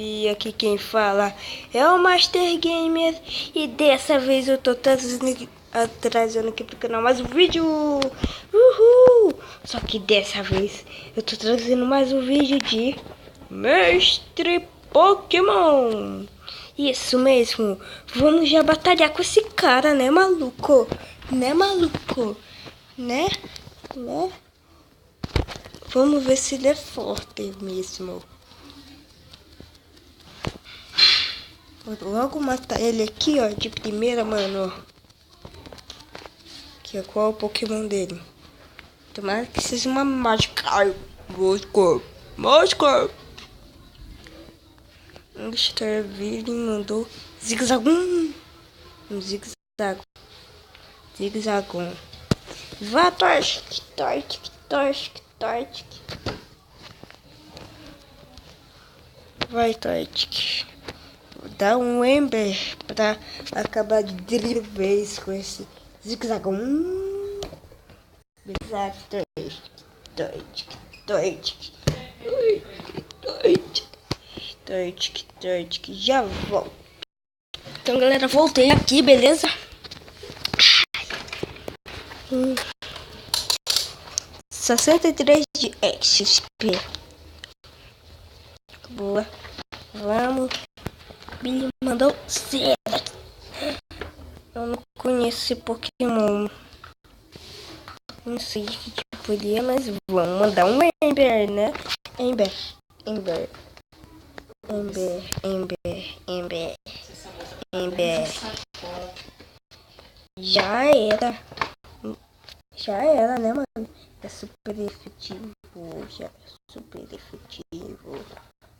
E aqui quem fala é o Master Gamer. E dessa vez eu tô trazendo aqui pro canal mais um vídeo. Uhul! Só que dessa vez eu tô trazendo mais um vídeo de Mestre Pokémon. Isso mesmo. Vamos já batalhar com esse cara, né, maluco? Né, maluco? Né? Vamos ver se ele é forte mesmo. Vou logo matar ele aqui, ó, de primeira, mano. Aqui, ó, qual é o Pokémon dele? Tomara que seja uma Magikarp. Magikarp. Starville mandou Zigzagoon. Um Zigzagoon. Zigzagoon. Vá, Torchic. Vai, Torchic. Dá um Ember pra acabar de vez com esse Zigzagoon. Exato. Torchic. Já volto. Então, galera, voltei aqui, beleza? 63 de XP. Boa. Vamos. Billy mandou ser. Eu não conheço esse Pokémon. Não sei que tipo ele é, mas vamos mandar um Ember, né? Ember. Já era, né, mano? É super efetivo.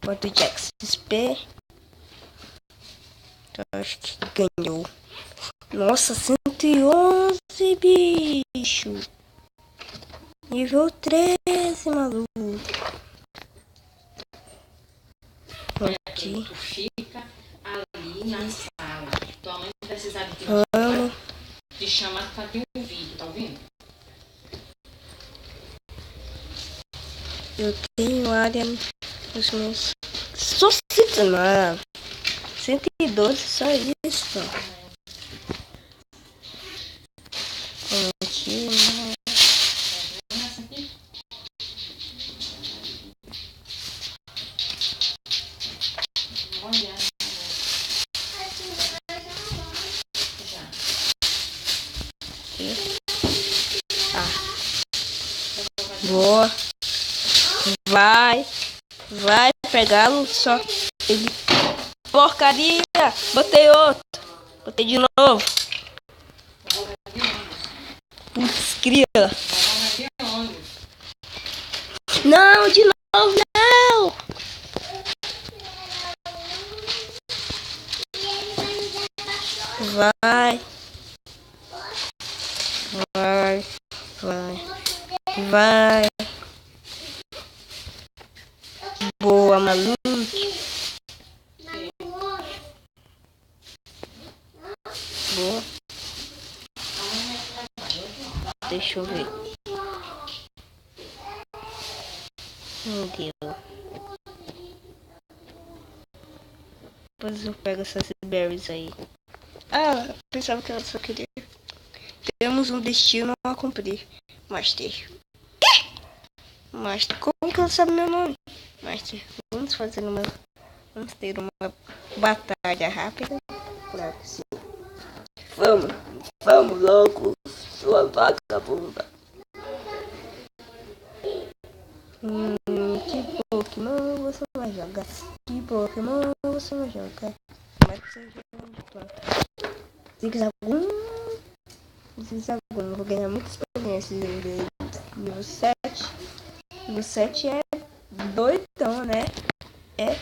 Quanto de XP? Então, acho que ganhou. Nossa, 111, bicho. Nível 13, maluco. Aqui. Fica ali na sala. Tua mãe precisar de Vamos. te chamar pra ter um vídeo, tá ouvindo? Eu tenho área nos meus... Só 112, só isso. Aqui, né? Boa. Vai pegá-lo só. Ele... Porcaria! Botei outro. Botei de novo. Putz, grila. Não, de novo, não! Vai. Boa, maluco. Boa. Deixa eu ver. Meu Deus. Depois eu pego essas berries aí. Ah, pensava que eu só queria. Temos um destino a cumprir. Master. Master, como que ela sabe meu nome? Master, vamos ter uma batalha rápida. Claro que sim. Vamos logo, sua vagabunda. Que Pokémon você vai jogar? Que Pokémon você vai jogar? Mas você joga de planta. Zigzagoon, vou ganhar muita experiência. Nível 7. Nível 7 é doidão, né? É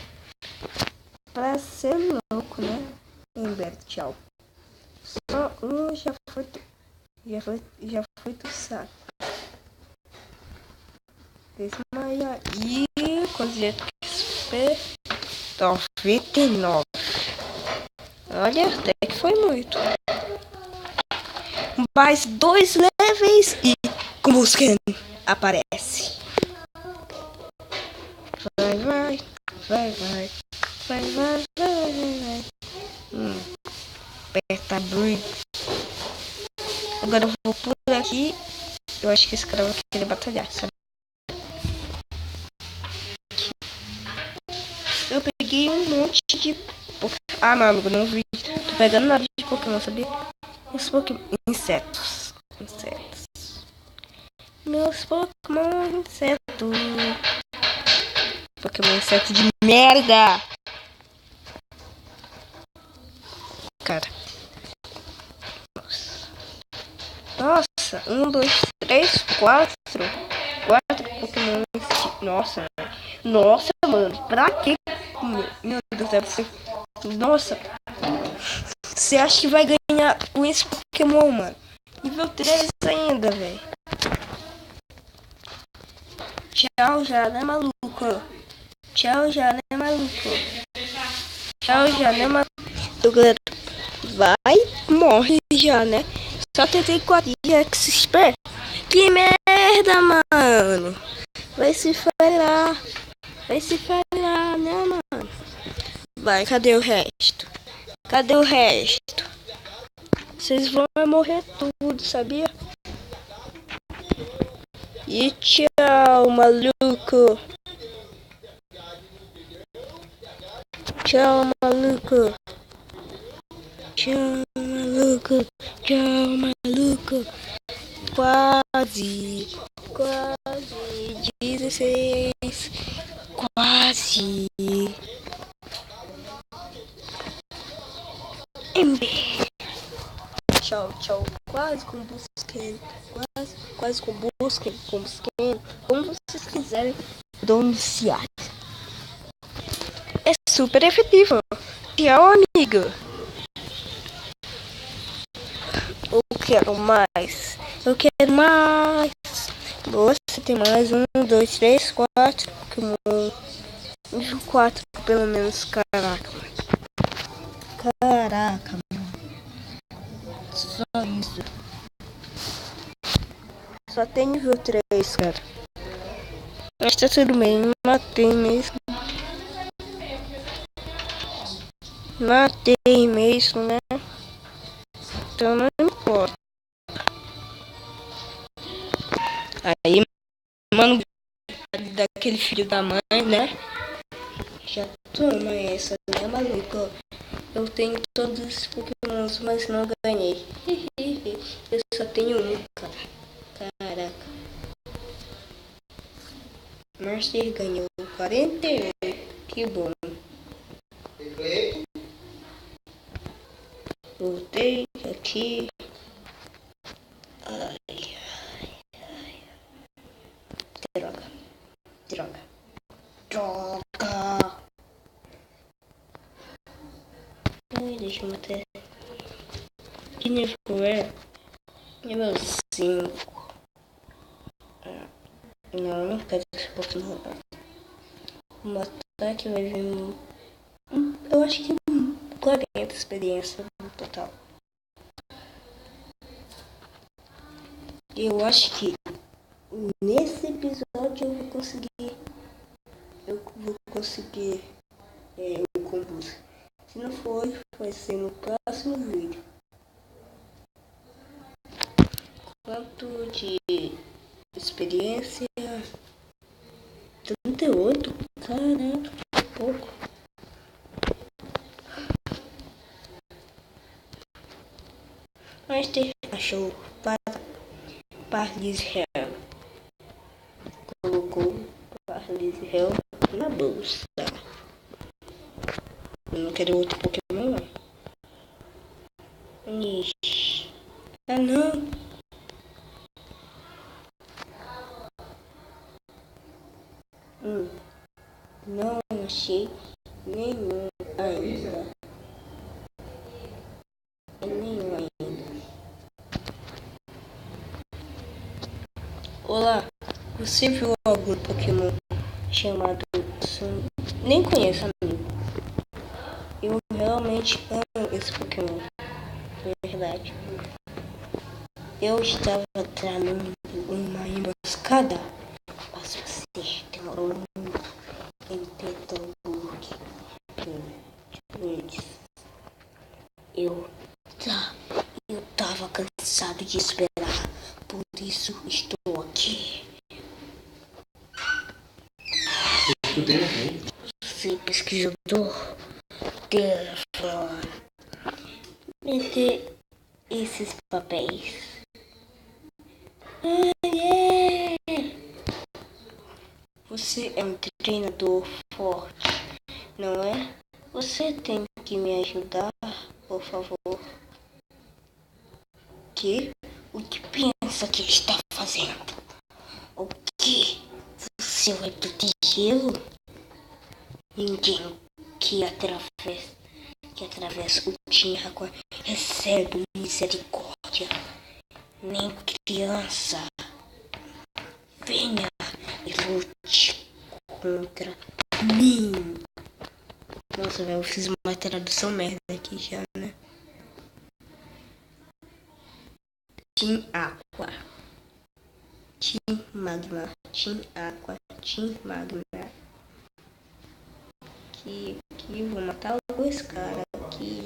pra ser louco, né? Humberto, tchau. Só um já foi do saco. Desmaia e coisa XP 99. Olha, até que foi muito. Mais 2 levels e Combusken aparece. Vai. vai. Aperta Break. Agora eu vou por aqui. Eu acho que esse cara vai querer batalhar, sabe? Eu peguei um monte de... Ah, meu amigo, não vi. Tô pegando nada de Pokémon, sabia? Os Pokémon... Insetos. Meus Pokémon inseto. Pokémon inseto de merda. Cara. Nossa. 1, 2, 3, 4. 4 Pokémon. Nossa, mano. Nossa, mano. Pra que? Meu Deus do céu. Nossa. Você acha que vai ganhar com esse Pokémon, mano? Nível 3 ainda, velho. Tchau, já, né, maluco? Tchau, já, né, maluco? Tchau, já, né, maluco? Vai, morre já, né? Só tentei 4 de XP. Que merda, mano. Vai se falhar. Né, mano? Vai, cadê o resto? Vocês vão morrer tudo, sabia? E tchau, maluco. Tchau, maluco. Quase 16. Quase. Tchau. Quase com Busquen. Quase com Busquen. Como vocês quiserem pronunciar. É super efetivo. Tchau, amigo. Eu quero mais. Você tem mais 1, 2, 3, 4 Pokémon. 4 pelo menos. Caraca, mano. Só isso. Só tem nível 3, cara. Mas tá tudo bem. Matei mesmo, né? Então não importa. Aí, mano, daquele filho da mãe, né? Já toma essa, né, maluco? Eu tenho todos os Pokémons, mas não ganhei. Eu só tenho um, cara. Caraca. Master ganhou 41. Que bom. Voltei aqui. Ai. Droga. Ai, deixa eu matar. Que nível é? Nível 5. Não, não quero esse Pokémon. Um ataque vai vir. Eu acho que 40 experiência no total. Eu acho que nesse episódio eu vou conseguir o combustível. Se não for, vai ser no próximo vídeo. Quanto de experiência? 38? Caraca, pouco. Mas achou Parlis Hell. Colocou Parlis Hell na bolsa. Eu não quero outro Pokémon, não. Ixi. Ah, não. Não achei nenhum ainda. Olá, você viu algum Pokémon chamado Sun? Nem conheço, amigo. Eu realmente amo esse Pokémon. É verdade. Eu estava tramando uma emboscada, mas você demorou muito em Petalburg. Eu tava cansado de esperar, por isso estou aqui. Você pesquisador, telefone, me dê esses papéis. Você é um treinador forte, não é? Você tem que me ajudar, por favor. O que pensa que está fazendo? O que? Você vai protegê-lo? Ninguém que atravessa o Team Aqua recebe misericórdia. Nem criança. Venha e lute contra mim. Nossa, velho, eu fiz uma tradução merda aqui já, né? Team Aqua, Team Magma, Team Aqua, Team Magma. Aqui, vou matar os caras aqui.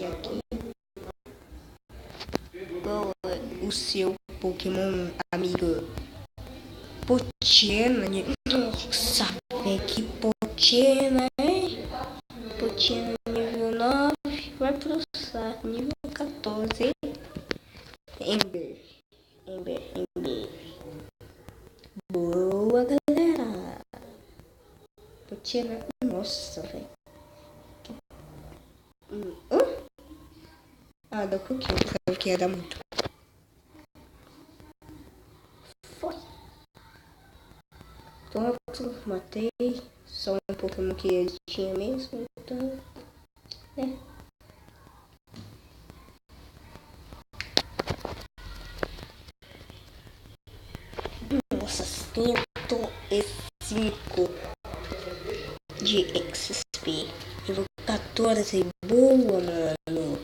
Qual é o seu Pokémon amigo? Pochena, nossa, que Pochena, hein? Pochena nível 9, vai pro saco, nível 14. Ember. Boa, galera. Pochena, nossa, velho. Dá um pouquinho, pensava que ia dar muito. Foi. Pronto, matei. Só um Pokémon que ele tinha mesmo, então... Nossa, 105 de XP. Nível 14, boa, mano.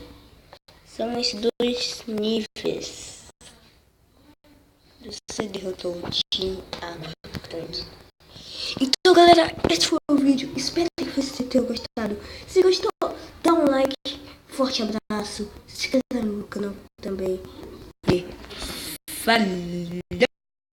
São esses dois níveis. Você derrotou o Team Aqua. Então, galera, esse foi o vídeo. Espero que você tenha gostado. Se gostou, dá um like. Forte abraço. Se inscreva no canal também. E falou!